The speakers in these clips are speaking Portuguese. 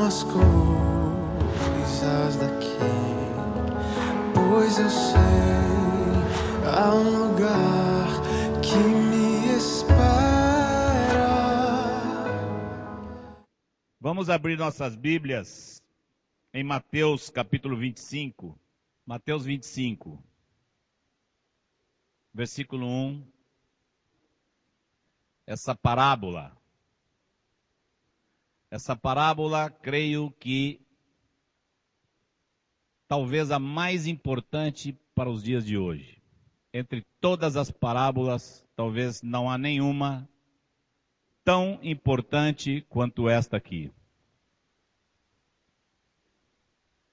as coisas daqui, pois eu sei, há lugar que me espera. Vamos abrir nossas Bíblias em Mateus capítulo 25. Mateus 25, versículo 1. Essa parábola, creio que talvez a mais importante para os dias de hoje. Entre todas as parábolas, talvez não há nenhuma tão importante quanto esta aqui.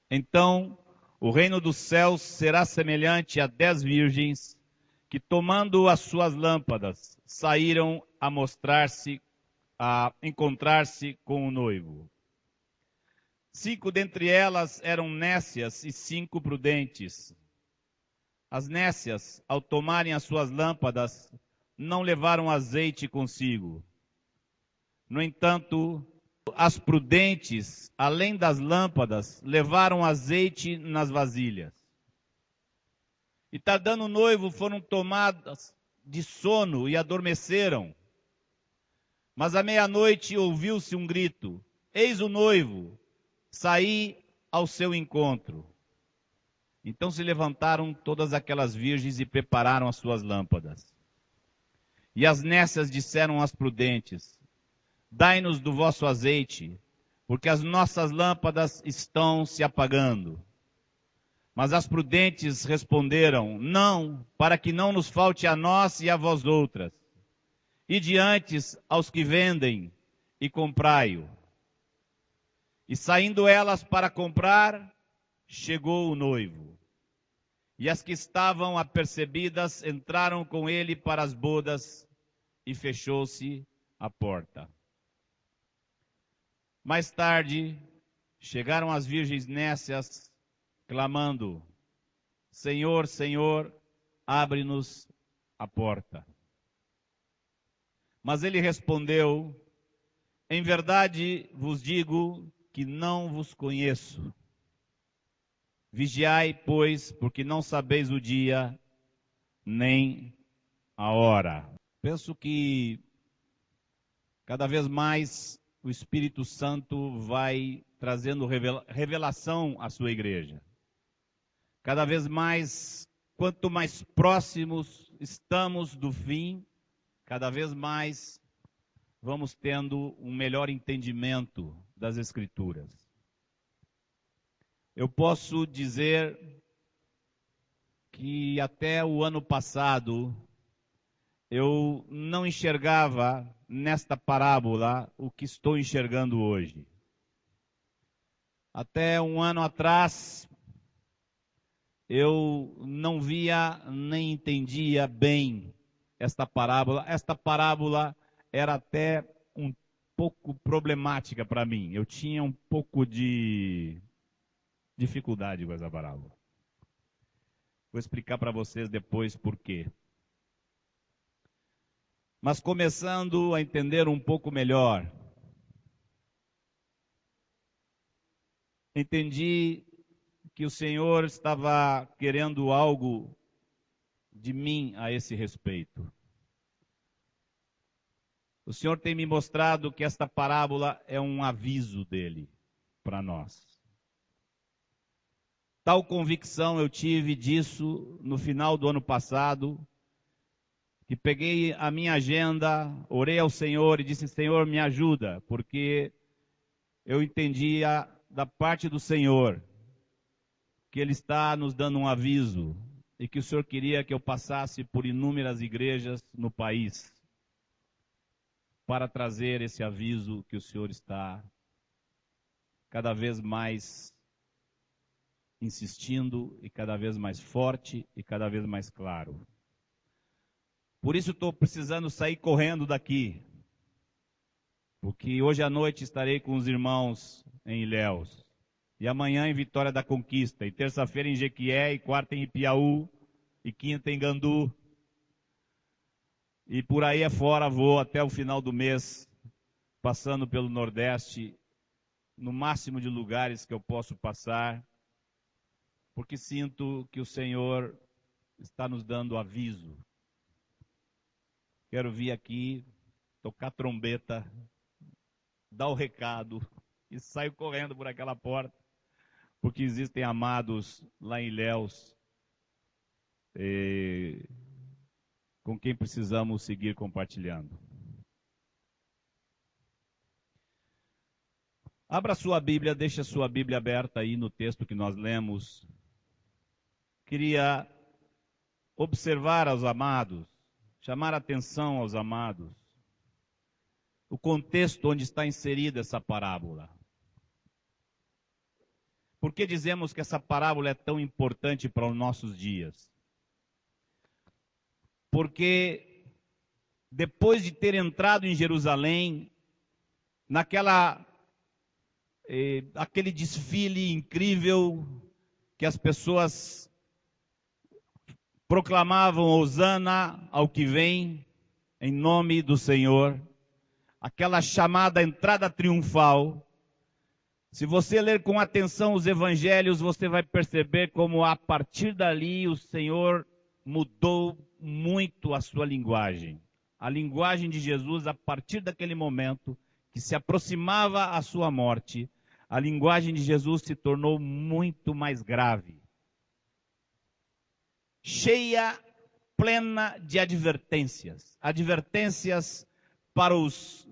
Então, o reino dos céus será semelhante a 10 virgens que, tomando as suas lâmpadas, saíram a encontrar-se com o noivo. 5 dentre elas eram nécias e 5 prudentes. As nécias, ao tomarem as suas lâmpadas, não levaram azeite consigo. No entanto, as prudentes, além das lâmpadas, levaram azeite nas vasilhas. E tardando o noivo, foram tomadas de sono e adormeceram. Mas à meia-noite ouviu-se um grito: eis o noivo, saí ao seu encontro. Então se levantaram todas aquelas virgens e prepararam as suas lâmpadas. E as nécias disseram às prudentes: dai-nos do vosso azeite, porque as nossas lâmpadas estão se apagando. Mas as prudentes responderam: não, para que não nos falte a nós e a vós outras. E diante aos que vendem, e comprai-o. E saindo elas para comprar, chegou o noivo. E as que estavam apercebidas entraram com ele para as bodas, e fechou-se a porta. Mais tarde, chegaram as virgens nécias, clamando: Senhor, Senhor, abre-nos a porta. Mas ele respondeu: em verdade vos digo que não vos conheço. Vigiai, pois, porque não sabeis o dia nem a hora. Penso que cada vez mais o Espírito Santo vai trazendo revelação à sua igreja. Cada vez mais, quanto mais próximos estamos do fim, cada vez mais vamos tendo um melhor entendimento das Escrituras. Eu posso dizer que até o ano passado eu não enxergava nesta parábola o que estou enxergando hoje. Até um ano atrás eu não via nem entendia bem esta parábola. Esta parábola era até um pouco problemática para mim. Eu tinha um pouco de dificuldade com essa parábola. Vou explicar para vocês depois por quê. Mas começando a entender um pouco melhor, entendi que o Senhor estava querendo algo de mim a esse respeito. O Senhor tem me mostrado que esta parábola é um aviso dele para nós. Tal convicção eu tive disso no final do ano passado, que peguei a minha agenda, orei ao Senhor e disse: Senhor, me ajuda, porque eu entendia da parte do Senhor que Ele está nos dando um aviso e que o Senhor queria que eu passasse por inúmeras igrejas no país para trazer esse aviso que o Senhor está cada vez mais insistindo e cada vez mais forte e cada vez mais claro. Por isso estou precisando sair correndo daqui, porque hoje à noite estarei com os irmãos em Ilhéus, e amanhã em Vitória da Conquista, e terça-feira em Jequié, e quarta em Ipiaú, e quinta em Gandu, e por aí afora vou até o final do mês, passando pelo Nordeste no máximo de lugares que eu posso passar, porque sinto que o Senhor está nos dando aviso. Quero vir aqui, tocar trombeta, dar o recado e saio correndo por aquela porta, porque existem amados lá em Ilhéus com quem precisamos seguir compartilhando. Abra sua Bíblia, deixe a sua Bíblia aberta aí no texto que nós lemos. Queria observar aos amados, chamar a atenção aos amados, o contexto onde está inserida essa parábola. Por que dizemos que essa parábola é tão importante para os nossos dias? Porque depois de ter entrado em Jerusalém, aquele desfile incrível que as pessoas proclamavam Hosana ao que vem, em nome do Senhor, aquela chamada entrada triunfal. Se você ler com atenção os evangelhos, você vai perceber como a partir dali o Senhor mudou muito a sua linguagem. A linguagem de Jesus, a partir daquele momento que se aproximava a sua morte, a linguagem de Jesus se tornou muito mais grave. Cheia, plena de advertências. Advertências para os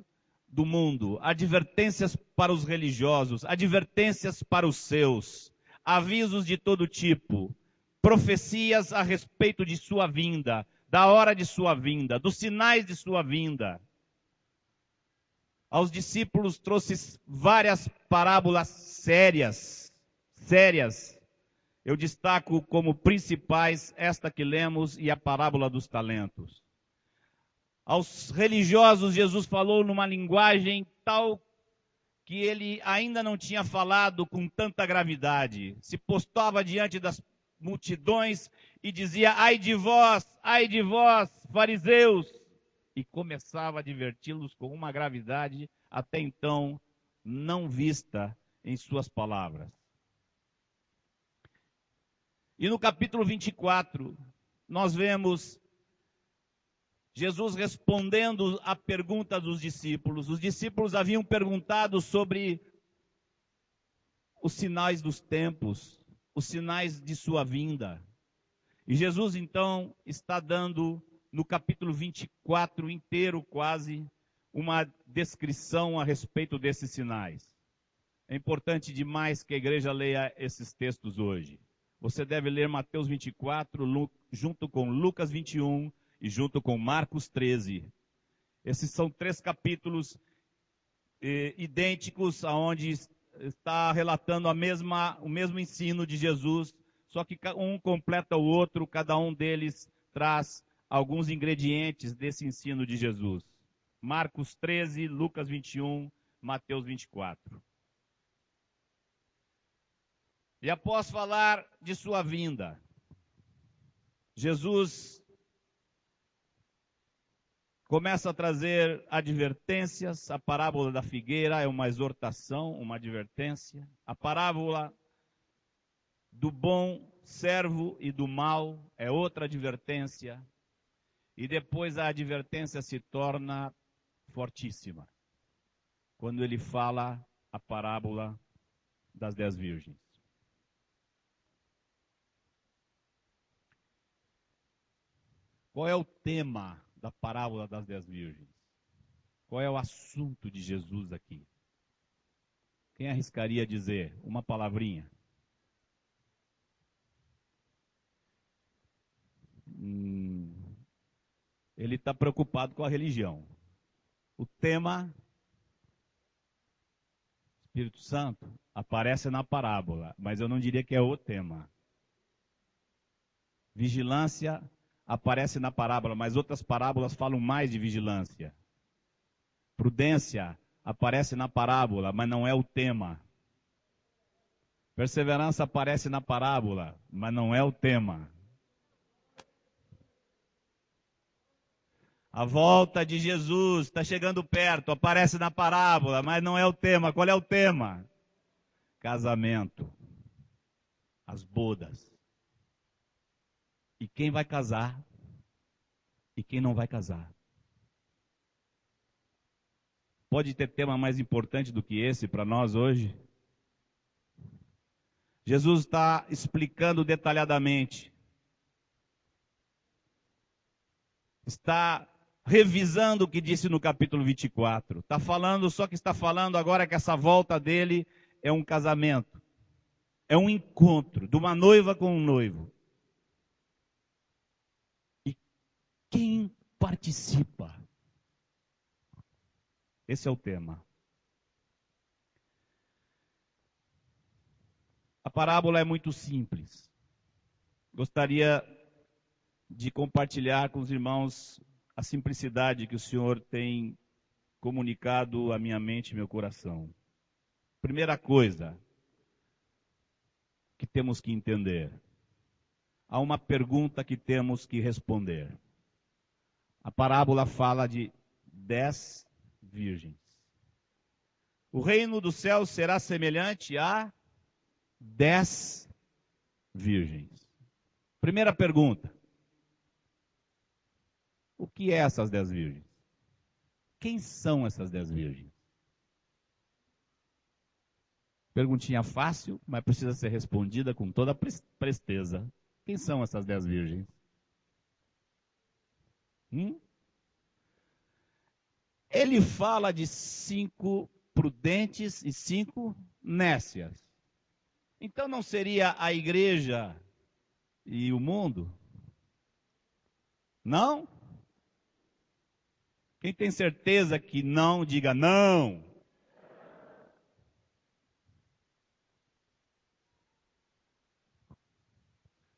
do mundo, advertências para os religiosos, advertências para os seus, avisos de todo tipo, profecias a respeito de sua vinda, da hora de sua vinda, dos sinais de sua vinda. Aos discípulos trouxe várias parábolas sérias. Eu destaco como principais esta que lemos e a parábola dos talentos. Aos religiosos, Jesus falou numa linguagem tal que ele ainda não tinha falado com tanta gravidade. Se postava diante das multidões e dizia: ai de vós, fariseus! E começava a adverti-los com uma gravidade até então não vista em suas palavras. E no capítulo 24, nós vemos Jesus respondendo à pergunta dos discípulos. Os discípulos haviam perguntado sobre os sinais dos tempos, os sinais de sua vinda. E Jesus então está dando, no capítulo 24 inteiro quase, uma descrição a respeito desses sinais. É importante demais que a igreja leia esses textos hoje. Você deve ler Mateus 24, junto com Lucas 21 e junto com Marcos 13. Esses são 3 capítulos idênticos, onde está relatando o mesmo ensino de Jesus, só que um completa o outro, cada um deles traz alguns ingredientes desse ensino de Jesus. Marcos 13, Lucas 21, Mateus 24. E após falar de sua vinda, Jesus começa a trazer advertências. A parábola da figueira é uma exortação, uma advertência. A parábola do bom servo e do mau é outra advertência. E depois a advertência se torna fortíssima, quando ele fala a parábola das 10 virgens. Qual é o tema da parábola das 10 virgens? Qual é o assunto de Jesus aqui? Quem arriscaria dizer uma palavrinha? Ele está preocupado com a religião. O tema, Espírito Santo, aparece na parábola, mas eu não diria que é o tema. Vigilância aparece na parábola, mas outras parábolas falam mais de vigilância. Prudência aparece na parábola, mas não é o tema. Perseverança aparece na parábola, mas não é o tema. A volta de Jesus está chegando perto, aparece na parábola, mas não é o tema. Qual é o tema? casamento, as bodas. E quem vai casar e quem não vai casar. Pode ter tema mais importante do que esse para nós hoje? Jesus está explicando detalhadamente. Está revisando o que disse no capítulo 24. Está falando, só que está falando agora que essa volta dele é um casamento. É um encontro de uma noiva com um noivo. E quem participa? Esse é o tema. A parábola é muito simples. Gostaria de compartilhar com os irmãos a simplicidade que o Senhor tem comunicado à minha mente e meu coração. Primeira coisa que temos que entender. Há uma pergunta que temos que responder. A parábola fala de 10 virgens. O reino dos céus será semelhante a 10 virgens. Primeira pergunta. O que é essas 10 virgens? Quem são essas 10 virgens? Perguntinha fácil, mas precisa ser respondida com toda presteza. Quem são essas 10 virgens? Ele fala de 5 prudentes e 5 nécias. Então não seria a igreja e o mundo? Não? Quem tem certeza que não, diga não.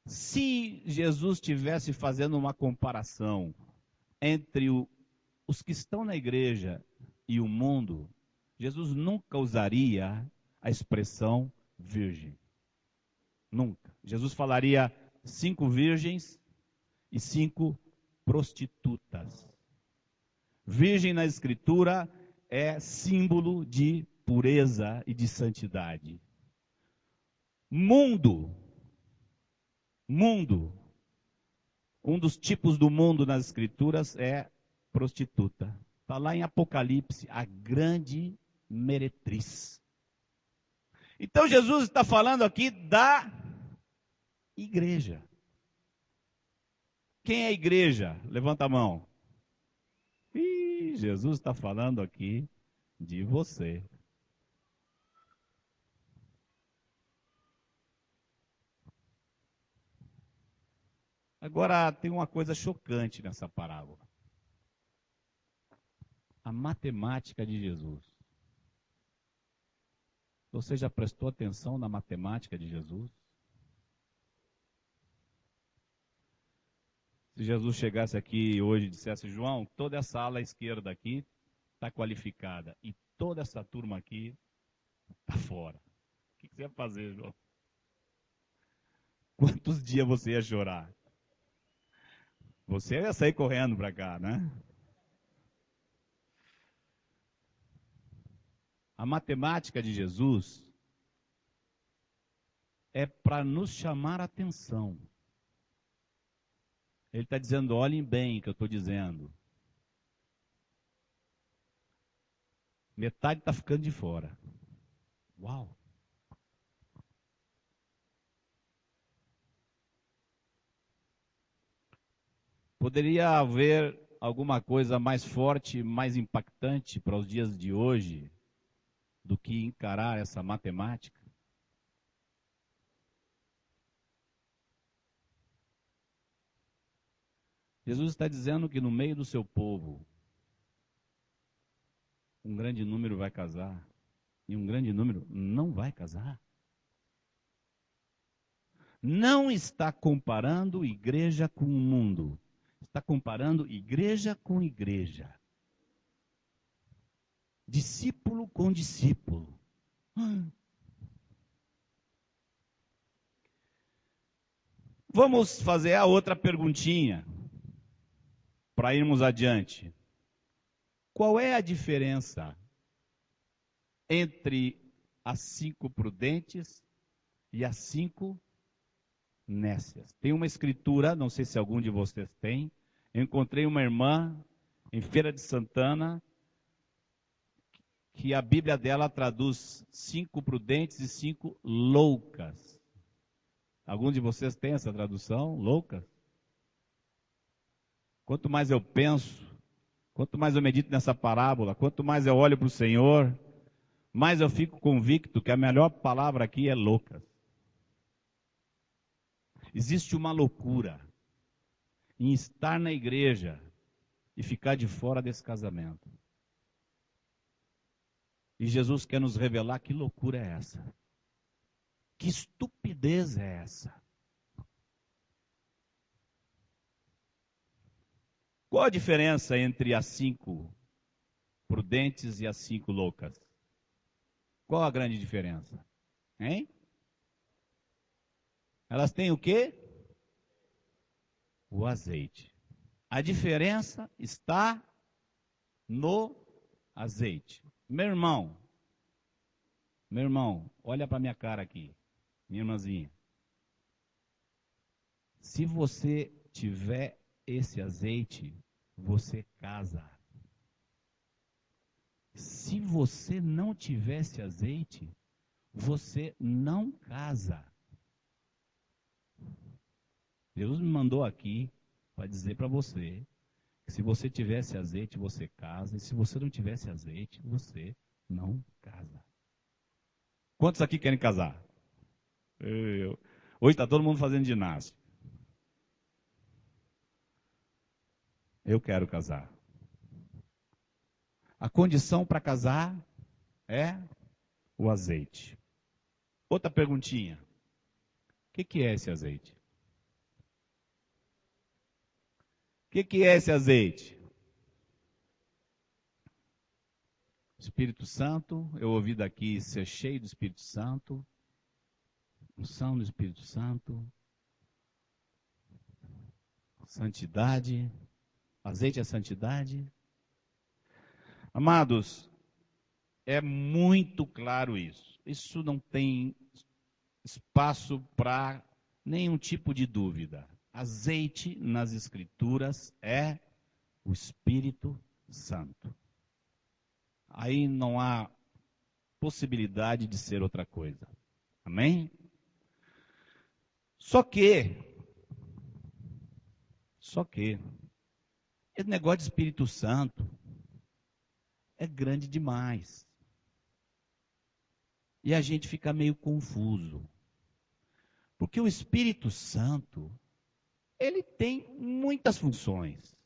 Se Jesus estivesse fazendo uma comparação entre os que estão na igreja e o mundo, Jesus nunca usaria a expressão virgem. Nunca. Jesus falaria 5 virgens e 5 prostitutas. Virgem na Escritura é símbolo de pureza e de santidade. Mundo, um dos tipos do mundo nas Escrituras é prostituta. Está lá em Apocalipse, a grande meretriz. Então Jesus está falando aqui da igreja. Quem é a igreja? Levanta a mão. Jesus está falando aqui de você. Agora, tem uma coisa chocante nessa parábola. A matemática de Jesus. Você já prestou atenção na matemática de Jesus? Se Jesus chegasse aqui hoje e dissesse, João, toda essa ala esquerda aqui está qualificada e toda essa turma aqui está fora. O que você ia fazer, João? Quantos dias você ia chorar? Você ia sair correndo para cá, né? A matemática de Jesus é para nos chamar a atenção. Ele está dizendo, olhem bem o que eu estou dizendo. Metade está ficando de fora. Uau! Poderia haver alguma coisa mais forte, mais impactante para os dias de hoje do que encarar essa matemática? Jesus está dizendo que no meio do seu povo, um grande número vai casar e um grande número não vai casar. Não está comparando igreja com o mundo. Está comparando igreja com igreja. Discípulo com discípulo. Vamos fazer a outra perguntinha para irmos adiante. Qual é a diferença entre as 5 prudentes e as 5 nécias. Tem uma escritura, não sei se algum de vocês tem, eu encontrei uma irmã em Feira de Santana, que a Bíblia dela traduz 5 prudentes e 5 loucas. Algum de vocês tem essa tradução, loucas? Quanto mais eu penso, quanto mais eu medito nessa parábola, quanto mais eu olho para o Senhor, mais eu fico convicto que a melhor palavra aqui é loucas. Existe uma loucura em estar na igreja e ficar de fora desse casamento. E Jesus quer nos revelar que loucura é essa. Que estupidez é essa? Qual a diferença entre as 5 prudentes e as 5 loucas? Qual a grande diferença? Hein? Elas têm o quê? O azeite. A diferença está no azeite. Meu irmão, olha para minha cara aqui, minha irmãzinha. Se você tiver esse azeite, você casa. Se você não tiver esse azeite, você não casa. Deus me mandou aqui para dizer para você que se você tivesse azeite, você casa. E se você não tivesse azeite, você não casa. Quantos aqui querem casar? Hoje está todo mundo fazendo ginástica. Eu quero casar. A condição para casar é o azeite. Outra perguntinha. O que é esse azeite? O que é esse azeite? Espírito Santo, eu ouvi daqui ser cheio do Espírito Santo, unção do Espírito Santo, santidade, azeite é santidade. Amados, é muito claro isso. Isso não tem espaço para nenhum tipo de dúvida. Azeite nas Escrituras é o Espírito Santo. Aí não há possibilidade de ser outra coisa. Amém? Só que, esse negócio de Espírito Santo é grande demais. E a gente fica meio confuso. Porque o Espírito Santo, ele tem muitas funções.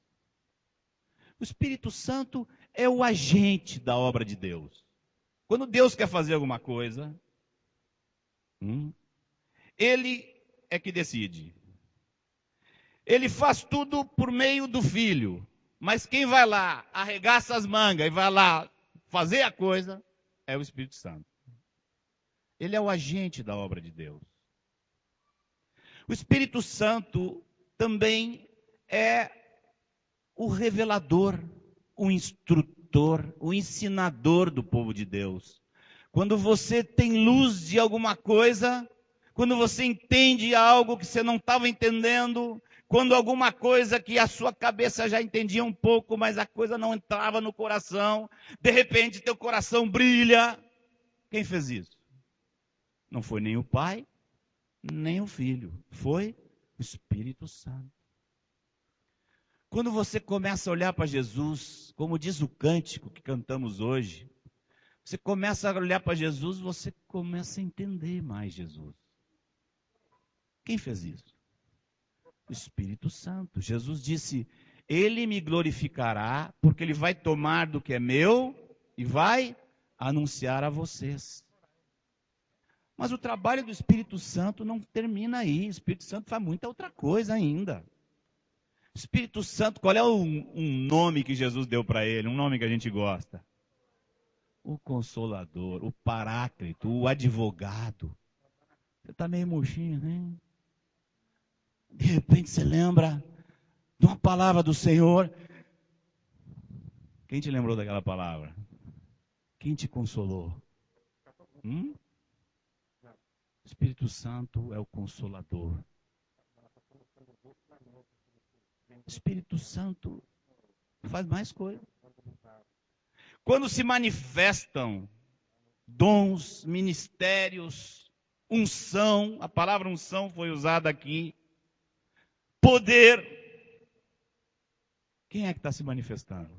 O Espírito Santo é o agente da obra de Deus. Quando Deus quer fazer alguma coisa, ele é que decide. Ele faz tudo por meio do Filho. Mas quem vai lá, arregaça as mangas e vai lá fazer a coisa, é o Espírito Santo. Ele é o agente da obra de Deus. O Espírito Santo também é o revelador, o instrutor, o ensinador do povo de Deus. Quando você tem luz de alguma coisa, quando você entende algo que você não estava entendendo, quando alguma coisa que a sua cabeça já entendia um pouco, mas a coisa não entrava no coração, de repente teu coração brilha. Quem fez isso? Não foi nem o Pai, nem o Filho, foi o Espírito Santo. Quando você começa a olhar para Jesus, como diz o cântico que cantamos hoje, você começa a olhar para Jesus, você começa a entender mais Jesus. Quem fez isso? O Espírito Santo. Jesus disse, ele me glorificará, porque ele vai tomar do que é meu e vai anunciar a vocês. Mas o trabalho do Espírito Santo não termina aí. O Espírito Santo faz muita outra coisa ainda. Espírito Santo, qual é um nome que Jesus deu para ele? Um nome que a gente gosta. O Consolador, o Paráclito, o Advogado. Você está meio murchinho, né? De repente você lembra de uma palavra do Senhor. Quem te lembrou daquela palavra? Quem te consolou? O Espírito Santo é o Consolador. O Espírito Santo faz mais coisas. Quando se manifestam dons, ministérios, unção, a palavra unção foi usada aqui, poder, quem é que está se manifestando?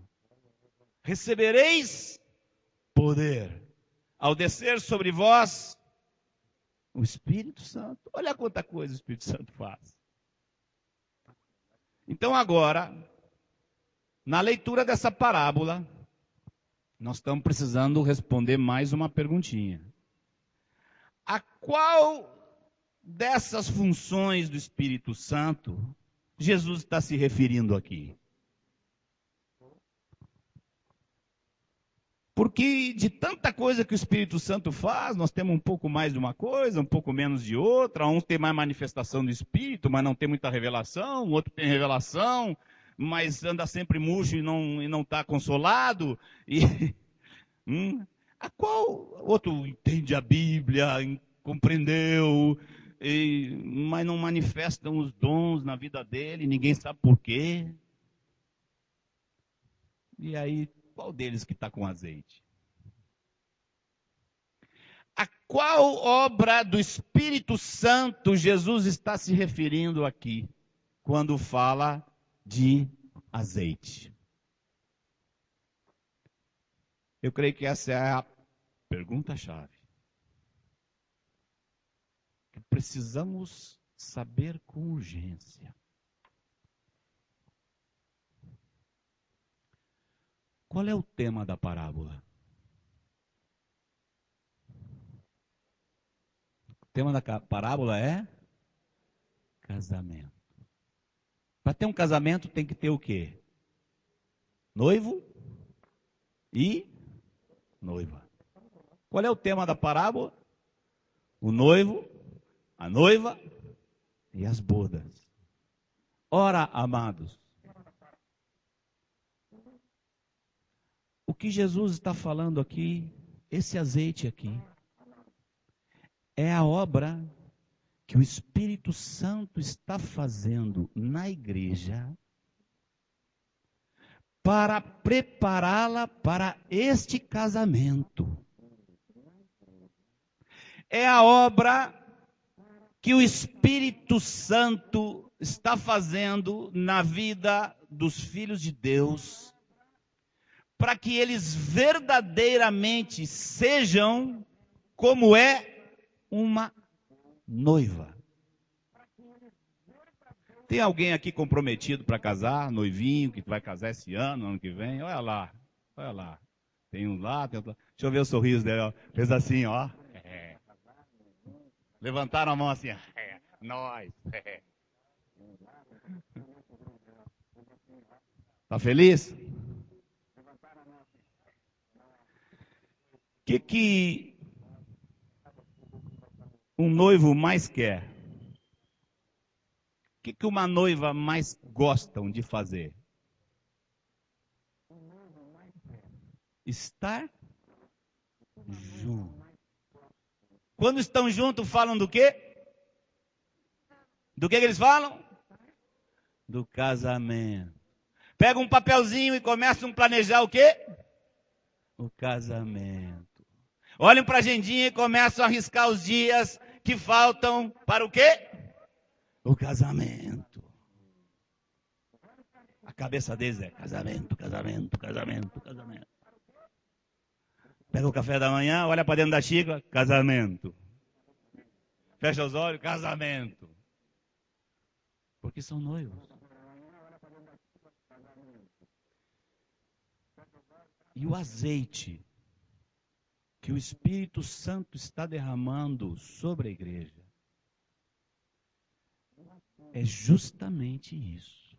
Recebereis poder ao descer sobre vós o Espírito Santo. Olha quanta coisa o Espírito Santo faz. Então agora, na leitura dessa parábola, nós estamos precisando responder mais uma perguntinha. A qual dessas funções do Espírito Santo Jesus está se referindo aqui? Porque de tanta coisa que o Espírito Santo faz, nós temos um pouco mais de uma coisa, um pouco menos de outra. Um tem mais manifestação do Espírito, mas não tem muita revelação. O outro tem revelação, mas anda sempre murcho e não está consolado. A qual outro entende a Bíblia, compreendeu, mas não manifestam os dons na vida dele, ninguém sabe por quê. E aí, qual deles que está com azeite? A qual obra do Espírito Santo Jesus está se referindo aqui, quando fala de azeite? Eu creio que essa é a pergunta-chave. Que precisamos saber com urgência. Qual é o tema da parábola? O tema da parábola é casamento. Para ter um casamento tem que ter o quê? Noivo e noiva. Qual é o tema da parábola? O noivo, a noiva e as bodas. Ora, amados, o que Jesus está falando aqui, esse azeite aqui, é a obra que o Espírito Santo está fazendo na igreja para prepará-la para este casamento. É a obra que o Espírito Santo está fazendo na vida dos filhos de Deus, para que eles verdadeiramente sejam como é uma noiva. Tem alguém aqui comprometido para casar, noivinho, que vai casar esse ano que vem? Olha lá, olha lá. Tem um lá, tem outro lá. Deixa eu ver o sorriso dele, ó. Fez assim, ó. Levantaram a mão assim, nós. Tá feliz? O que um noivo mais quer? O que uma noiva mais gostam de fazer? Estar junto. Quando estão juntos, falam do quê? Do que eles falam? Do casamento. Pega um papelzinho e começam a planejar o quê? O casamento. Olham para a agendinha e começam a riscar os dias que faltam para o quê? O casamento. A cabeça deles é casamento, casamento, casamento, casamento. Pega o café da manhã, olha para dentro da xícara, casamento. Fecha os olhos, casamento. Porque são noivos. E o azeite que o Espírito Santo está derramando sobre a igreja é justamente isso.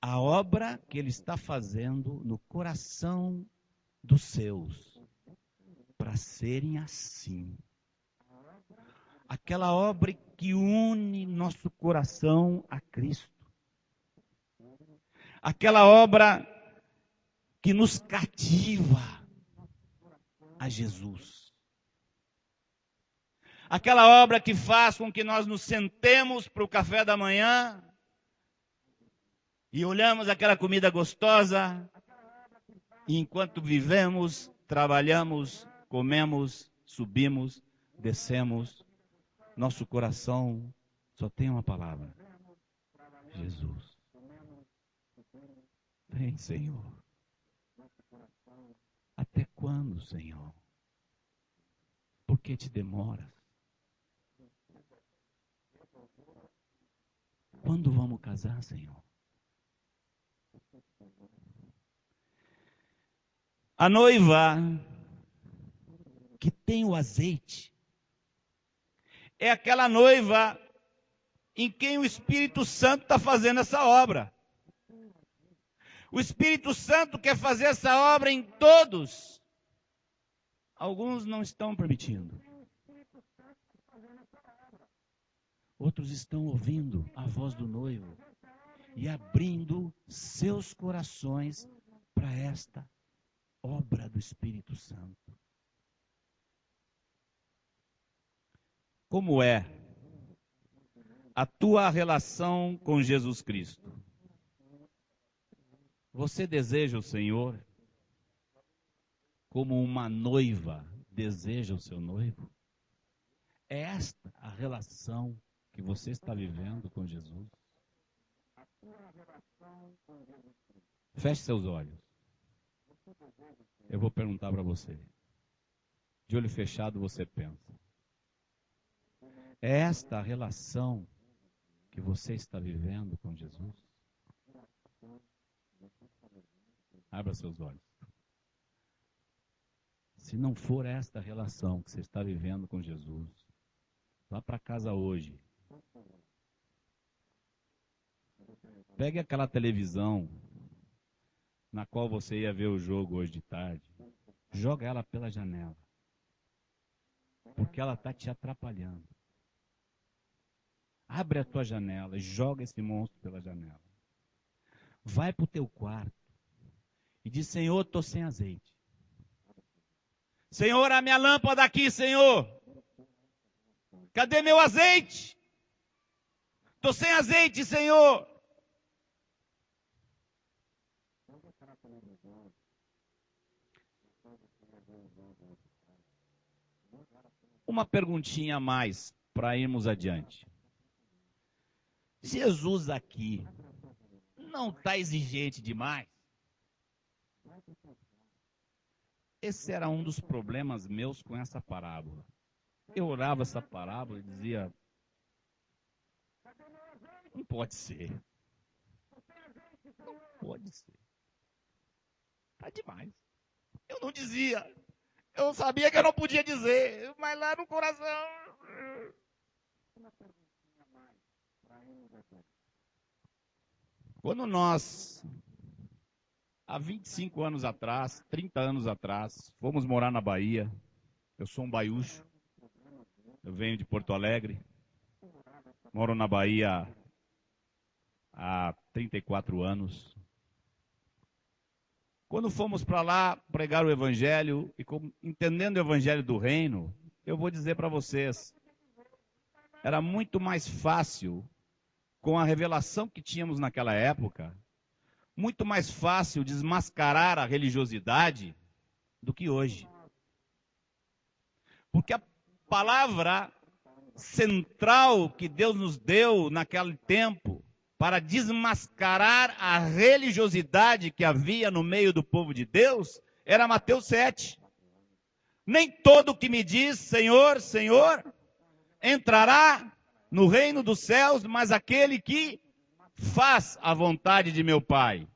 A obra que ele está fazendo no coração dos seus, para serem assim. Aquela obra que une nosso coração a Cristo. Aquela obra que nos cativa a Jesus. Aquela obra que faz com que nós nos sentemos para o café da manhã e olhamos aquela comida gostosa, e enquanto vivemos, trabalhamos, comemos, subimos, descemos, nosso coração só tem uma palavra: Jesus. Vem, Senhor. Até quando, Senhor? Por que te demoras? Quando vamos casar, Senhor? A noiva que tem o azeite é aquela noiva em quem o Espírito Santo está fazendo essa obra. O Espírito Santo quer fazer essa obra em todos. Alguns não estão permitindo. Outros estão ouvindo a voz do noivo e abrindo seus corações para esta obra do Espírito Santo. Como é a tua relação com Jesus Cristo? Você deseja o Senhor como uma noiva deseja o seu noivo? É esta a relação que você está vivendo com Jesus? Feche seus olhos. Eu vou perguntar para você. De olho fechado você pensa. É esta a relação que você está vivendo com Jesus? Abra seus olhos. Se não for esta relação que você está vivendo com Jesus, vá para casa hoje. Pegue aquela televisão na qual você ia ver o jogo hoje de tarde. Joga ela pela janela. Porque ela está te atrapalhando. Abre a tua janela e joga esse monstro pela janela. Vai para o teu quarto e diz: Senhor, estou sem azeite. Senhor, a minha lâmpada aqui, Senhor. Cadê meu azeite? Estou sem azeite, Senhor. Uma perguntinha a mais para irmos adiante. Jesus aqui não está exigente demais? Esse era um dos problemas meus com essa parábola. Eu orava essa parábola e dizia: não pode ser. Não pode ser. Está demais. Eu não dizia. Eu sabia que eu não podia dizer, mas lá no coração. Quando nós, há 25 anos atrás, 30 anos atrás, fomos morar na Bahia, eu sou um baiúcho, eu venho de Porto Alegre, moro na Bahia há 34 anos. Quando fomos para lá pregar o Evangelho, e entendendo o Evangelho do Reino, eu vou dizer para vocês, era muito mais fácil, com a revelação que tínhamos naquela época, muito mais fácil desmascarar a religiosidade do que hoje. Porque a palavra central que Deus nos deu naquele tempo, para desmascarar a religiosidade que havia no meio do povo de Deus, era Mateus 7. Nem todo que me diz Senhor, Senhor, entrará no reino dos céus, mas aquele que faz a vontade de meu Pai.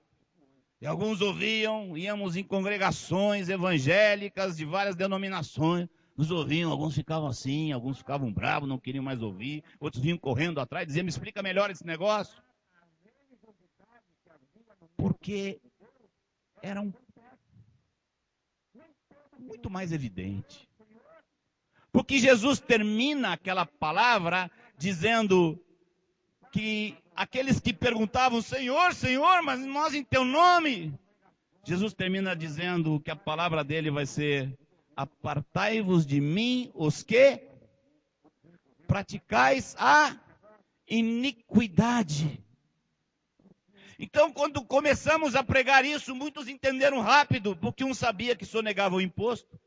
E alguns ouviam, íamos em congregações evangélicas de várias denominações, nos ouviam, alguns ficavam assim, alguns ficavam bravos, não queriam mais ouvir, outros vinham correndo atrás, diziam: me explica melhor esse negócio. Porque era muito mais evidente. Porque Jesus termina aquela palavra dizendo que aqueles que perguntavam: Senhor, Senhor, mas nós em teu nome. Jesus termina dizendo que a palavra dele vai ser: apartai-vos de mim os que praticais a iniquidade. Então, quando começamos a pregar isso, muitos entenderam rápido, porque um sabia que sonegava o imposto,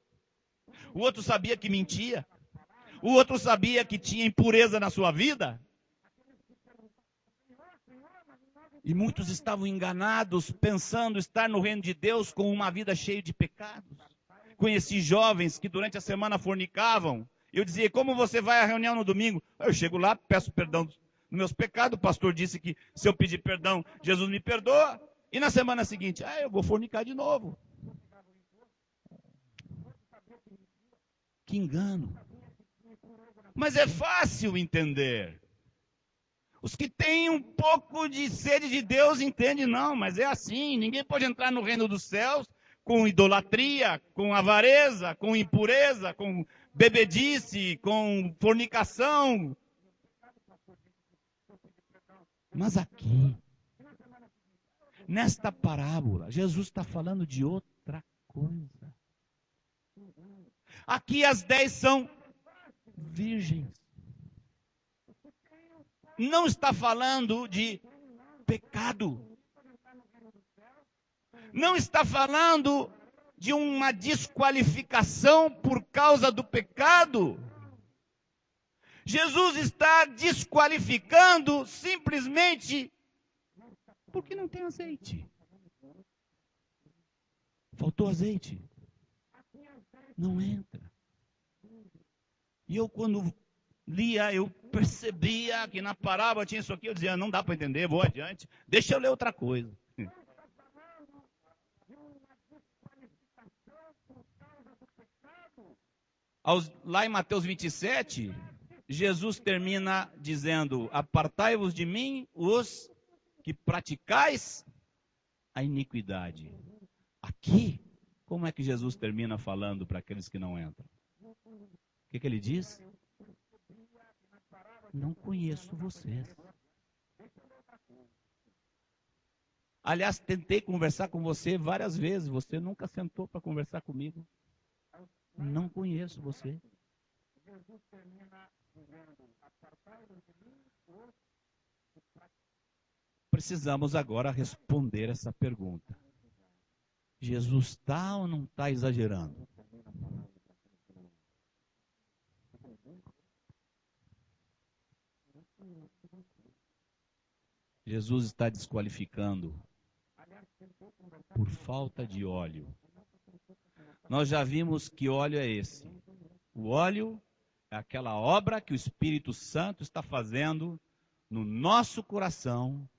o outro sabia que mentia, o outro sabia que tinha impureza na sua vida. E muitos estavam enganados, pensando estar no reino de Deus com uma vida cheia de pecados. Conheci jovens que durante a semana fornicavam. Eu dizia, como você vai à reunião no domingo? Eu chego lá, peço perdão dos meus pecados. O pastor disse que se eu pedir perdão, Jesus me perdoa. E na semana seguinte, eu vou fornicar de novo. Que engano. Mas é fácil entender. Os que têm um pouco de sede de Deus entendem, não, mas é assim. Ninguém pode entrar no reino dos céus com idolatria, com avareza, com impureza, com bebedice, com fornicação. Mas aqui, nesta parábola, Jesus está falando de outra coisa. Aqui as 10 são virgens. Não está falando de pecado. Não está falando de uma desqualificação por causa do pecado. Jesus está desqualificando simplesmente porque não tem azeite. Faltou azeite. Não entra. E eu quando lia, eu percebia que na parábola tinha isso aqui, eu dizia, não dá para entender, vou adiante, deixa eu ler outra coisa. Lá em Mateus 27, Jesus termina dizendo, apartai-vos de mim, os que praticais a iniquidade. Aqui, como é que Jesus termina falando para aqueles que não entram? O que ele diz? Não conheço vocês. Aliás, tentei conversar com você várias vezes. Você nunca sentou para conversar comigo. Não conheço você. Precisamos agora responder essa pergunta. Jesus está ou não está exagerando? Jesus está desqualificando por falta de óleo. Nós já vimos que óleo é esse. O óleo é aquela obra que o Espírito Santo está fazendo no nosso coração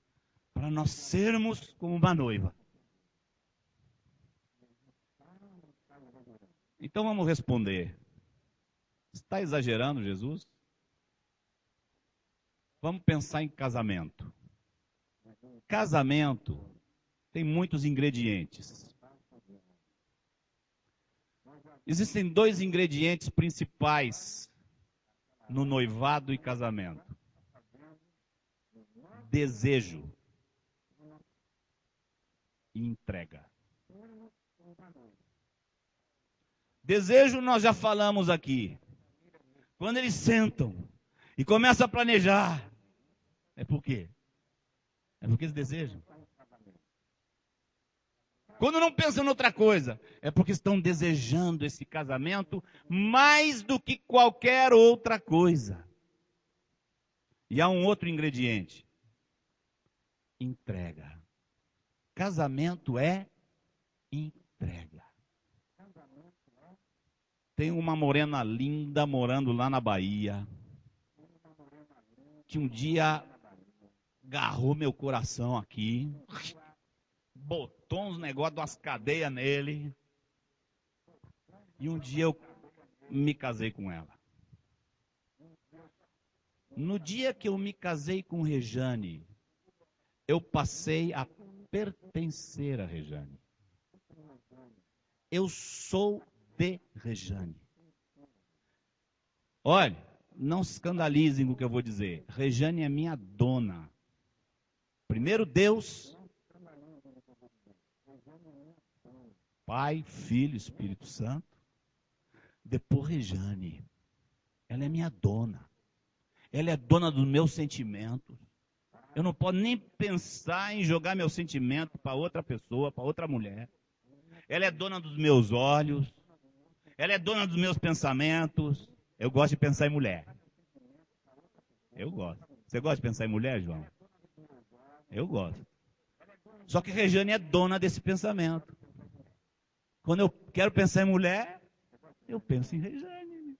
para nós sermos como uma noiva. Então vamos responder. Está exagerando, Jesus? Vamos pensar em casamento. Casamento tem muitos ingredientes. Existem 2 ingredientes principais no noivado e casamento. Desejo e entrega. Desejo nós já falamos aqui. Quando eles sentam e começam a planejar, é por quê? É porque eles desejam. Quando não pensam em outra coisa, é porque estão desejando esse casamento mais do que qualquer outra coisa. E há um outro ingrediente. Entrega. Casamento é entrega. Tem uma morena linda morando lá na Bahia, que um dia agarrou meu coração aqui, botou uns negócios, umas cadeias nele, e um dia eu me casei com ela. No dia que eu me casei com Rejane, eu passei a pertencer a Rejane. Eu sou de Rejane. Olha, não se escandalizem com o que eu vou dizer. Rejane é minha dona. Primeiro Deus, Pai, Filho, Espírito Santo. Depois Rejane. Ela é minha dona. Ela é dona dos meus sentimentos. Eu não posso nem pensar em jogar meu sentimento para outra pessoa, para outra mulher. Ela é dona dos meus olhos. Ela é dona dos meus pensamentos. Eu gosto de pensar em mulher. Eu gosto. Você gosta de pensar em mulher, João? Eu gosto. Só que Rejane é dona desse pensamento. Quando eu quero pensar em mulher, eu penso em Rejane.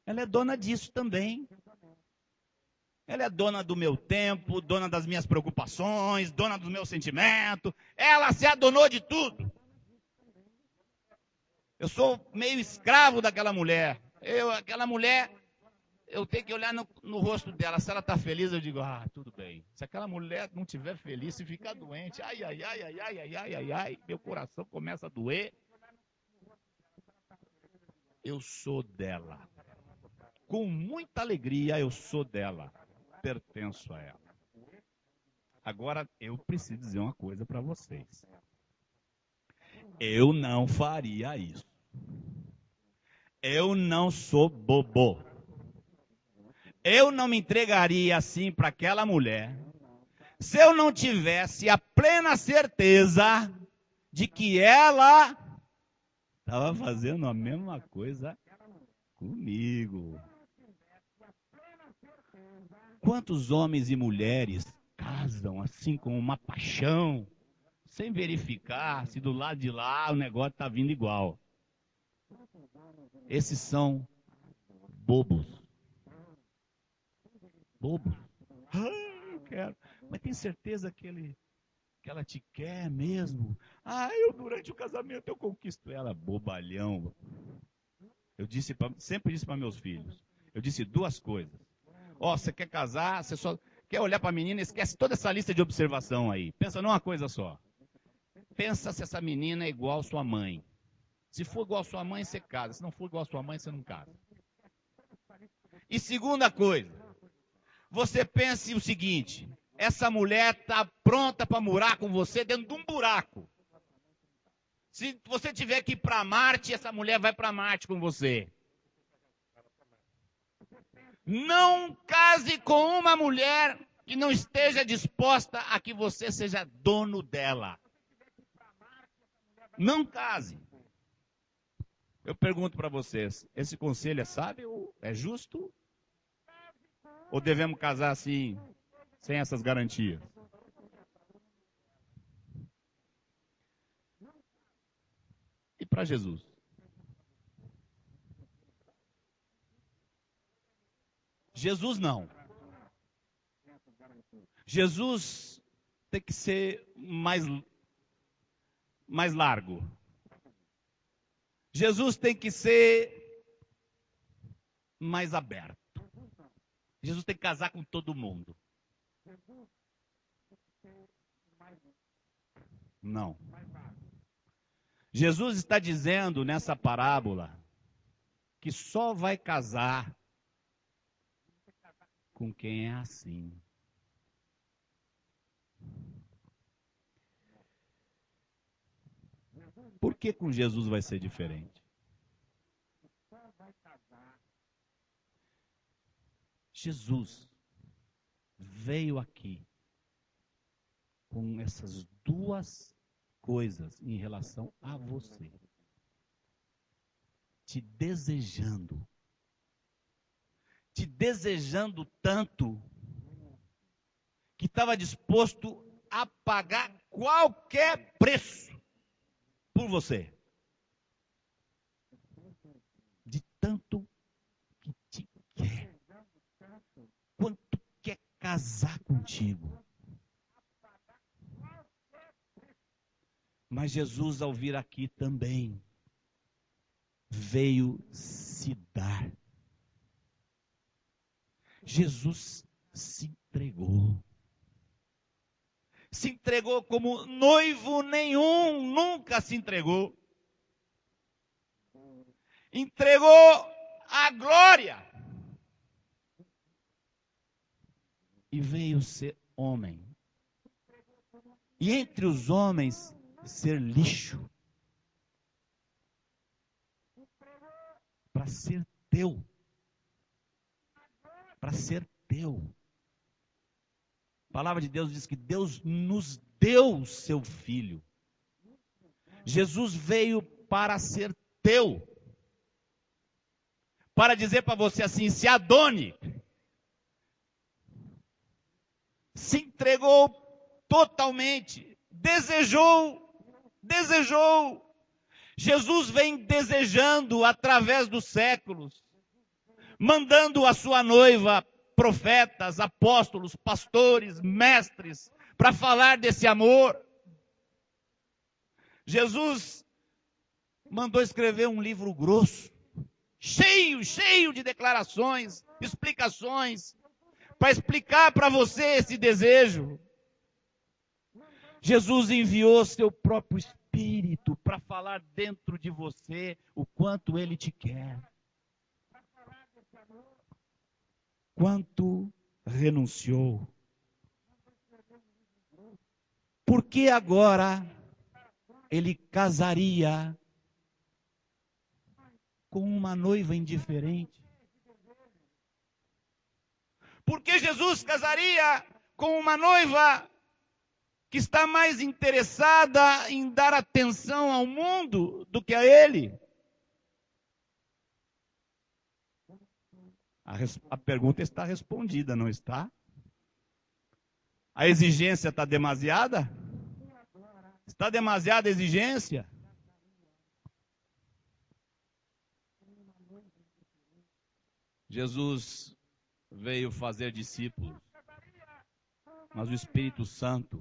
Ela é dona disso também. Ela é dona do meu tempo, dona das minhas preocupações, dona dos meus sentimentos. Ela se adonou de tudo. Eu sou meio escravo daquela mulher. Aquela mulher, eu tenho que olhar no rosto dela. Se ela está feliz, eu digo, tudo bem. Se aquela mulher não estiver feliz, se ficar doente, ai, meu coração começa a doer. Eu sou dela. Com muita alegria, eu sou dela. Pertenço a ela. Agora, eu preciso dizer uma coisa para vocês. Eu não faria isso. Eu não sou bobo. Eu não me entregaria assim para aquela mulher se eu não tivesse a plena certeza de que ela estava fazendo a mesma coisa comigo. Quantos homens e mulheres casam assim com uma paixão, sem verificar se do lado de lá o negócio está vindo igual? Esses são bobos. Bobos. Eu quero. Mas tem certeza que ela te quer mesmo? Durante o casamento eu conquisto ela. Bobalhão. Eu sempre disse para meus filhos. Eu disse duas coisas. Você quer casar, você só quer olhar para a menina, esquece toda essa lista de observação aí. Pensa numa coisa só. Pensa se essa menina é igual à sua mãe. Se for igual à sua mãe, você casa. Se não for igual à sua mãe, você não casa. E segunda coisa, você pense o seguinte, essa mulher está pronta para morar com você dentro de um buraco. Se você tiver que ir para Marte, essa mulher vai para Marte com você. Não case com uma mulher que não esteja disposta a que você seja dono dela. Não case. Eu pergunto para vocês, esse conselho é sábio? É justo? Ou devemos casar assim, sem essas garantias? E para Jesus? Jesus não. Jesus tem que ser mais largo. Jesus tem que ser mais aberto. Jesus tem que casar com todo mundo. Não. Jesus está dizendo nessa parábola que só vai casar com quem é assim. Por que com Jesus vai ser diferente? Jesus veio aqui com essas duas coisas em relação a você. Te desejando tanto que estava disposto a pagar qualquer preço por você. De tanto que te quer. Quanto quer casar contigo. Mas Jesus, ao vir aqui também, veio se dar. Jesus se entregou. Se entregou como noivo nenhum nunca se entregou. Entregou a glória. E veio ser homem. E entre os homens, ser lixo. Para ser teu. para ser teu. A palavra de Deus diz que Deus nos deu o seu Filho. Jesus veio para ser teu. Para dizer para você assim, se adone. Se entregou totalmente. Desejou. Jesus vem desejando através dos séculos. Mandando a sua noiva profetas, apóstolos, pastores, mestres, para falar desse amor. Jesus mandou escrever um livro grosso, cheio de declarações, explicações, para explicar para você esse desejo. Jesus enviou seu próprio Espírito para falar dentro de você o quanto Ele te quer. Quanto renunciou. Por que agora ele casaria com uma noiva indiferente? Por que Jesus casaria com uma noiva que está mais interessada em dar atenção ao mundo do que a ele? A pergunta está respondida, não está? A exigência está demasiada? Está demasiada a exigência? Jesus veio fazer discípulos, mas o Espírito Santo,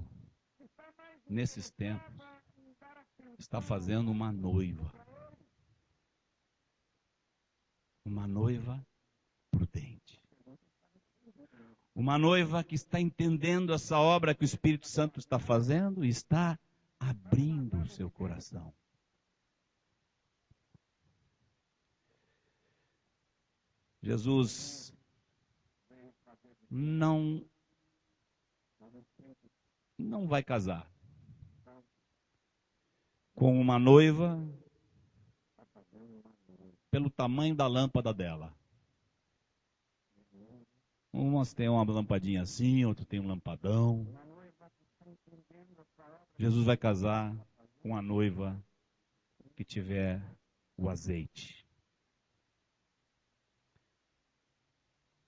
nesses tempos, está fazendo uma noiva. Uma noiva prudente. Uma noiva que está entendendo essa obra que o Espírito Santo está fazendo e está abrindo o seu coração. Jesus não vai casar com uma noiva pelo tamanho da lâmpada dela. Umas têm uma lampadinha assim, outras têm um lampadão. Jesus vai casar com a noiva que tiver o azeite.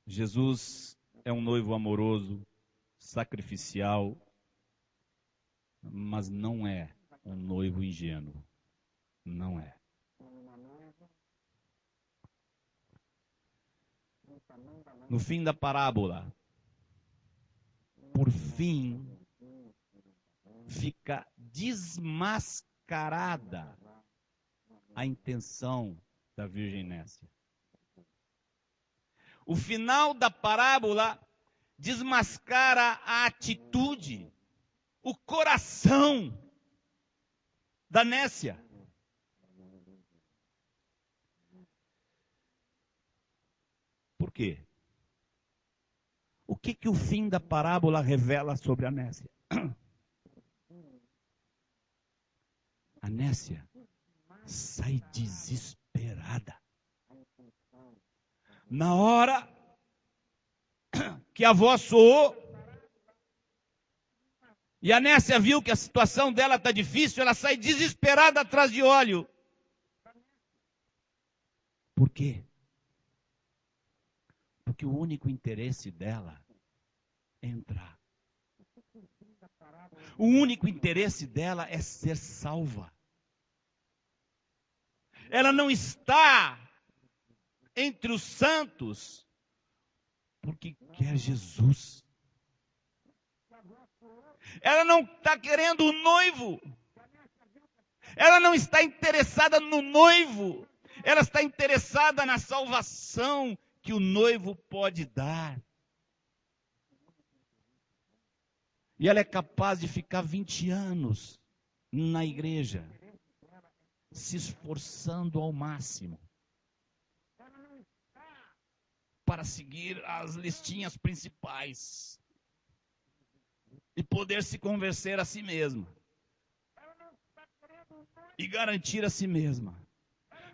Jesus é um noivo amoroso, sacrificial, mas não é um noivo ingênuo. Não é. No fim da parábola, por fim, fica desmascarada a intenção da Virgem Nécia. O final da parábola desmascara a atitude, o coração da Nécia. Por quê? O que o fim da parábola revela sobre a Nécia? A Nécia sai desesperada. Na hora que a voz soou, e a Nécia viu que a situação dela está difícil, ela sai desesperada atrás de óleo. Por quê? Porque o único interesse dela é entrar. O único interesse dela é ser salva. Ela não está entre os santos porque quer Jesus. Ela não está querendo o noivo. Ela não está interessada no noivo. Ela está interessada na salvação que o noivo pode dar. E ela é capaz de ficar 20 anos na igreja, se esforçando ao máximo para seguir as listinhas principais e poder se convencer a si mesma e garantir a si mesma.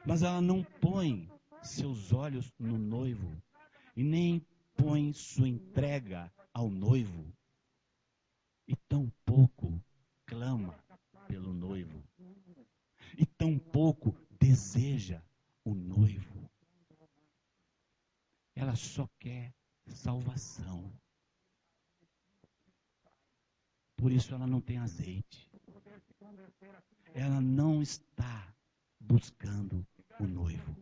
Mas ela não põe seus olhos no noivo e nem expõe sua entrega ao noivo e tão pouco clama pelo noivo e tão pouco deseja o noivo. Ela só quer salvação. Por isso ela não tem azeite. Ela não está buscando o noivo.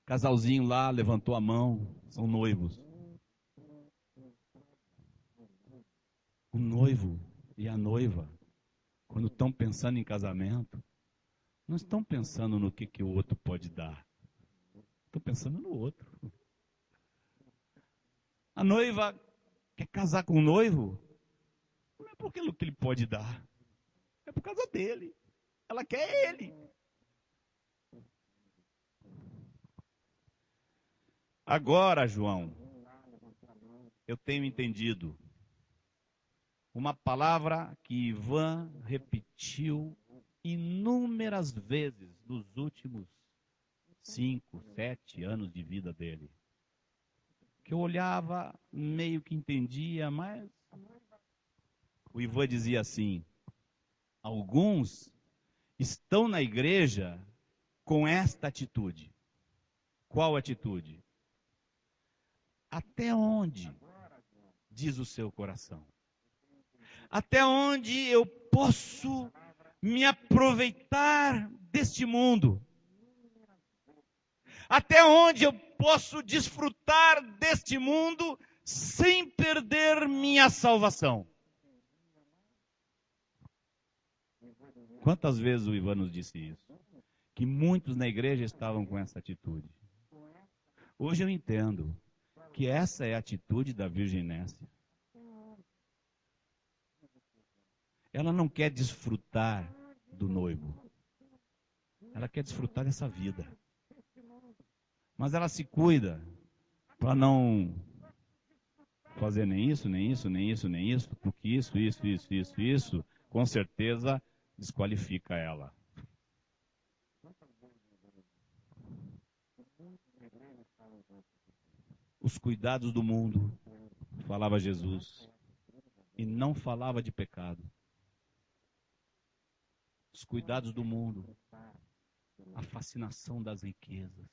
Casalzinho lá levantou a mão, são noivos. O noivo e a noiva, quando estão pensando em casamento, não estão pensando no que o outro pode dar. Estão pensando no outro. A noiva quer casar com o noivo, não é porque o que ele pode dar, é por causa dele. Ela quer ele. Agora, João, eu tenho entendido uma palavra que Ivan repetiu inúmeras vezes nos últimos 5, 7 anos de vida dele. Que eu olhava, meio que entendia, mas o Ivan dizia assim: alguns estão na igreja com esta atitude. Qual atitude? Até onde diz o seu coração? Até onde eu posso me aproveitar deste mundo? Até onde eu posso desfrutar deste mundo sem perder minha salvação? Quantas vezes o Ivan nos disse isso? Que muitos na igreja estavam com essa atitude. Hoje eu entendo que essa é a atitude da Virgem Nécia. Ela não quer desfrutar do noivo. Ela quer desfrutar dessa vida. Mas ela se cuida para não fazer nem isso, nem isso, nem isso, nem isso, porque isso, com certeza desqualifica ela. Os cuidados do mundo, falava Jesus, e não falava de pecado. Os cuidados do mundo, a fascinação das riquezas,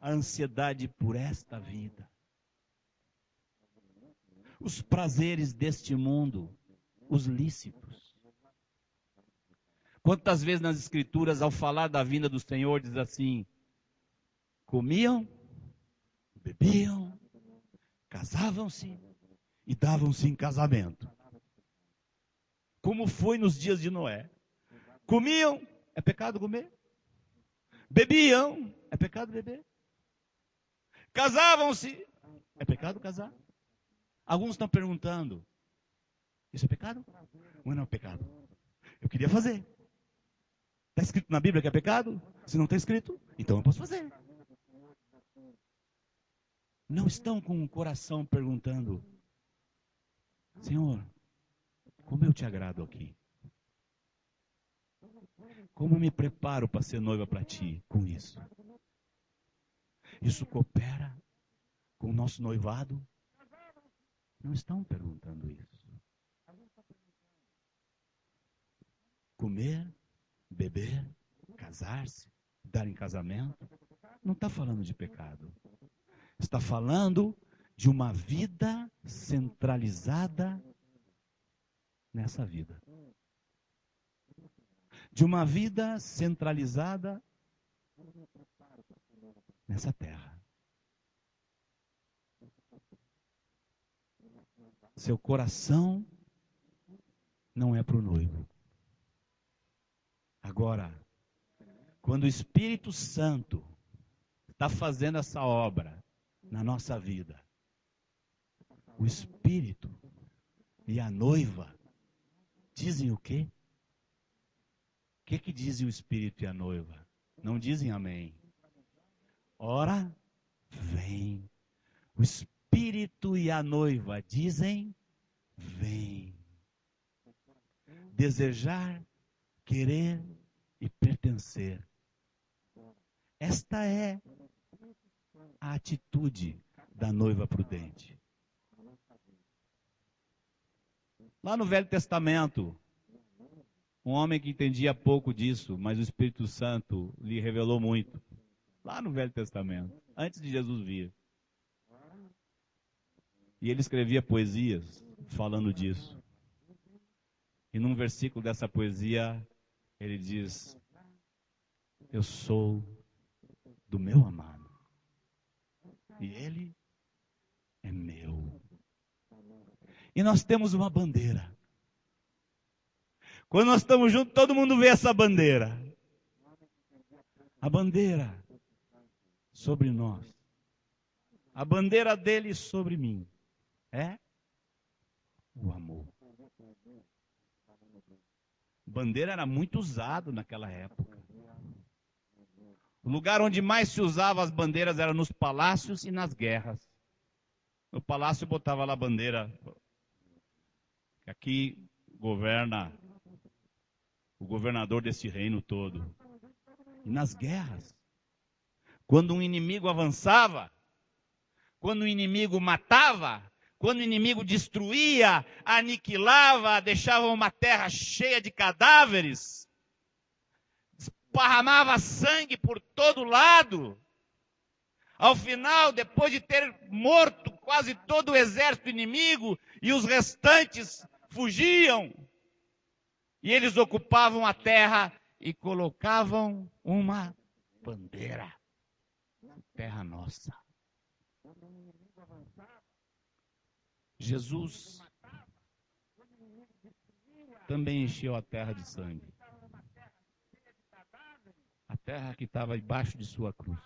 a ansiedade por esta vida, os prazeres deste mundo, os lícitos. Quantas vezes nas Escrituras, ao falar da vinda do Senhor, diz assim: comiam, bebiam, casavam-se e davam-se em casamento. Como foi nos dias de Noé. Comiam, é pecado comer. Bebiam, é pecado beber. Casavam-se, é pecado casar. Alguns estão perguntando: isso é pecado? Ou não é pecado? Eu queria fazer. Está escrito na Bíblia que é pecado? Se não está escrito, então eu posso fazer. Não estão com o coração perguntando: Senhor, como eu te agrado aqui? Como me preparo para ser noiva para ti com isso? Isso coopera com o nosso noivado? Não estão perguntando isso. Comer, beber, casar-se, dar em casamento, não está falando de pecado. Está falando de uma vida centralizada nessa vida. De uma vida centralizada nessa terra. Seu coração não é para o noivo. Agora, quando o Espírito Santo está fazendo essa obra na nossa vida, o Espírito e a noiva dizem o quê? O que dizem o Espírito e a noiva? Não dizem amém. Ora, vem. O Espírito e a noiva dizem, vem. Desejar, querer e pertencer. Esta é a atitude da noiva prudente. Lá no Velho Testamento, um homem que entendia pouco disso, mas o Espírito Santo lhe revelou muito. Lá no Velho Testamento, antes de Jesus vir. E ele escrevia poesias falando disso. E num versículo dessa poesia, ele diz: eu sou do meu amado, e ele é meu. E nós temos uma bandeira. Quando nós estamos juntos, todo mundo vê essa bandeira. A bandeira sobre nós. A bandeira dele sobre mim é o amor. Bandeira era muito usado naquela época. O lugar onde mais se usava as bandeiras era nos palácios e nas guerras. No palácio botava lá a bandeira. Aqui governa o governador desse reino todo. E nas guerras, quando um inimigo avançava, quando o inimigo matava, quando o inimigo destruía, aniquilava, deixava uma terra cheia de cadáveres, esparramava sangue por todo lado. Ao final, depois de ter morto quase todo o exército inimigo e os restantes fugiam, e eles ocupavam a terra e colocavam uma bandeira. Terra nossa. Jesus também encheu a terra de sangue. A terra que estava debaixo de sua cruz.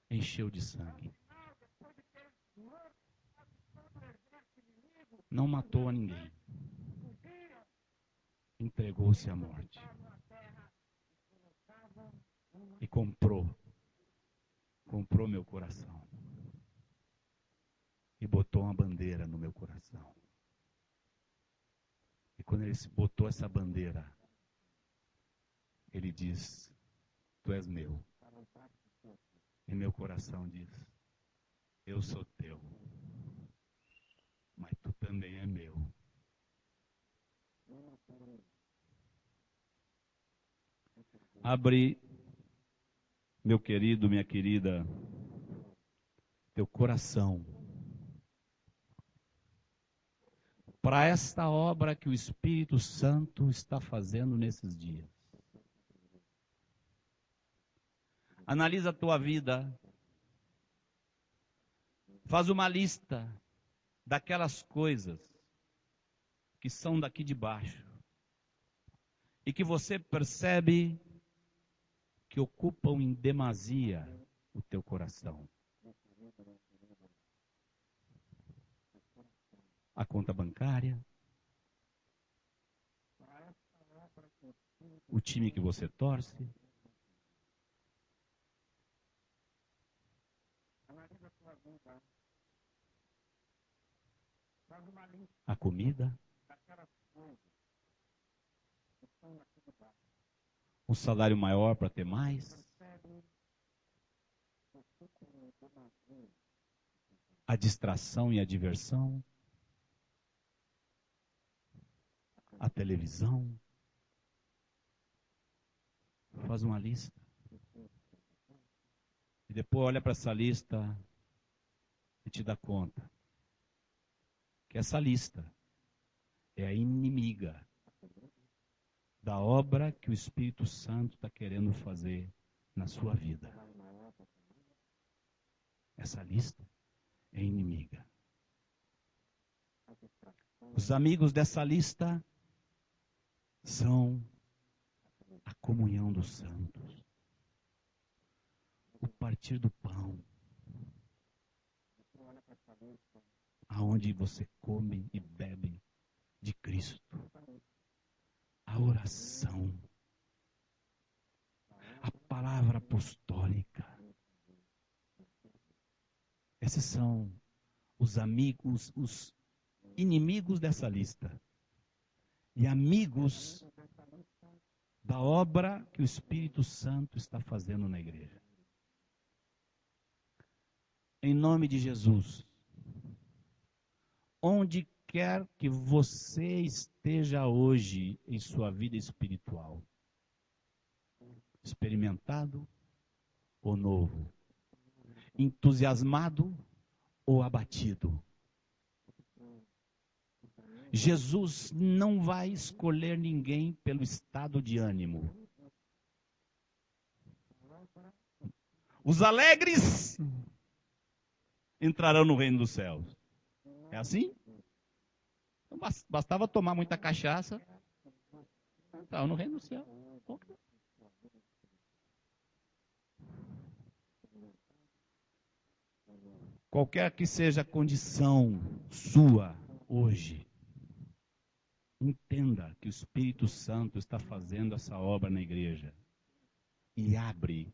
Encheu de sangue. Não matou a ninguém. Entregou-se à morte. E comprou meu coração. E botou uma bandeira no meu coração. E quando ele botou essa bandeira, ele diz: tu és meu. E meu coração diz: eu sou teu. Mas tu também é meu. Abre, meu querido, minha querida, teu coração para esta obra que o Espírito Santo está fazendo nesses dias. Analisa a tua vida. Faz uma lista daquelas coisas que são daqui de baixo e que você percebe que ocupam em demasia o teu coração. A conta bancária, o time que você torce, a comida, um salário maior para ter mais, a distração e a diversão, a televisão. Faz uma lista. E depois olha para essa lista e te dá conta que essa lista é a inimiga da obra que o Espírito Santo está querendo fazer na sua vida. Essa lista é inimiga. Os amigos dessa lista são a comunhão dos santos, o partir do pão, aonde você come e bebe de Cristo, a oração, a palavra apostólica. Esses são os amigos, os inimigos dessa lista. E amigos da obra que o Espírito Santo está fazendo na igreja. Em nome de Jesus, onde quer que você esteja hoje em sua vida espiritual, experimentado ou novo, entusiasmado ou abatido, Jesus não vai escolher ninguém pelo estado de ânimo. Os alegres entrarão no reino dos céus. É assim? Então, bastava tomar muita cachaça, estava no reino do céu. Qualquer que seja a condição sua hoje, entenda que o Espírito Santo está fazendo essa obra na igreja. E abre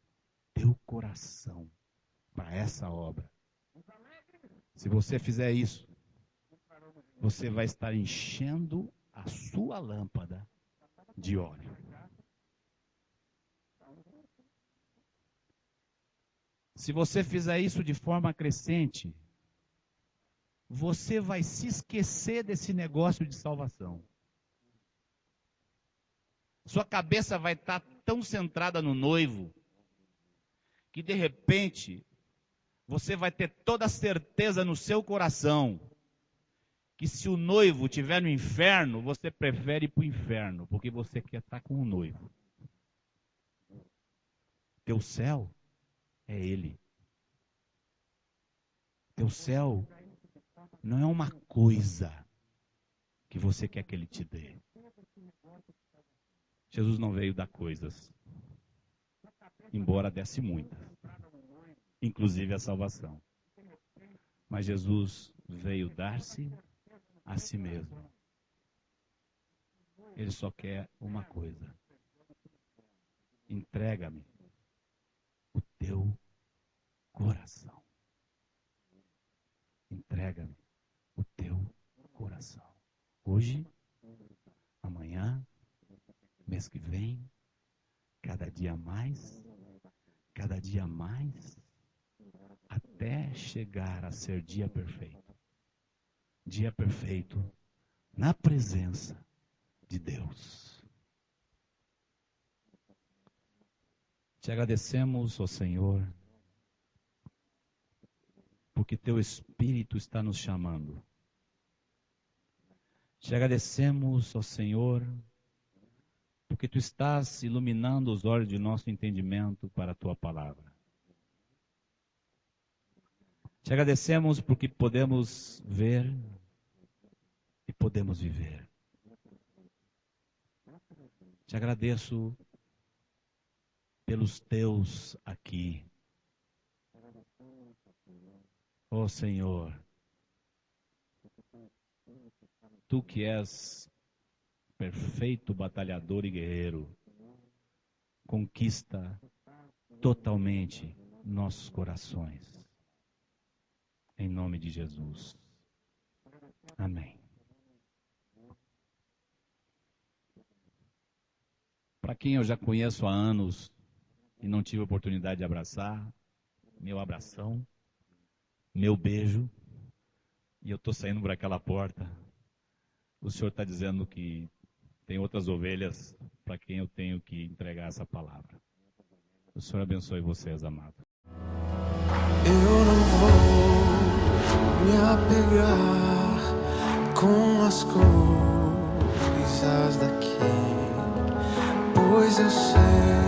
teu coração para essa obra. Se você fizer isso, você vai estar enchendo a sua lâmpada de óleo. Se você fizer isso de forma crescente, você vai se esquecer desse negócio de salvação. Sua cabeça vai estar tão centrada no noivo, que de repente, você vai ter toda a certeza no seu coração, que se o noivo estiver no inferno, você prefere ir para o inferno, porque você quer estar com o noivo. Teu céu é ele. Teu céu não é uma coisa que você quer que ele te dê. Jesus não veio dar coisas, embora desse muitas, inclusive a salvação. Mas Jesus veio dar-se a si mesmo. Ele só quer uma coisa: entrega-me o teu coração. Entrega-me o teu coração. Hoje, amanhã, mês que vem, cada dia mais, até chegar a ser dia perfeito. Dia perfeito na presença de Deus. Te agradecemos, ó Senhor, porque teu Espírito está nos chamando. Te agradecemos, ó Senhor, porque tu estás iluminando os olhos de nosso entendimento para a tua palavra. Te agradecemos porque podemos ver e podemos viver. Te agradeço pelos teus aqui. Ó Senhor, tu que és perfeito batalhador e guerreiro, conquista totalmente nossos corações. Em nome de Jesus. Amém. Para quem eu já conheço há anos e não tive a oportunidade de abraçar, meu abração, meu beijo, e eu estou saindo por aquela porta, o Senhor está dizendo que tem outras ovelhas para quem eu tenho que entregar essa palavra. O Senhor abençoe vocês, amados. Eu não vou me apegar com as coisas daqui, pois eu sei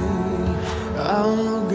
há um lugar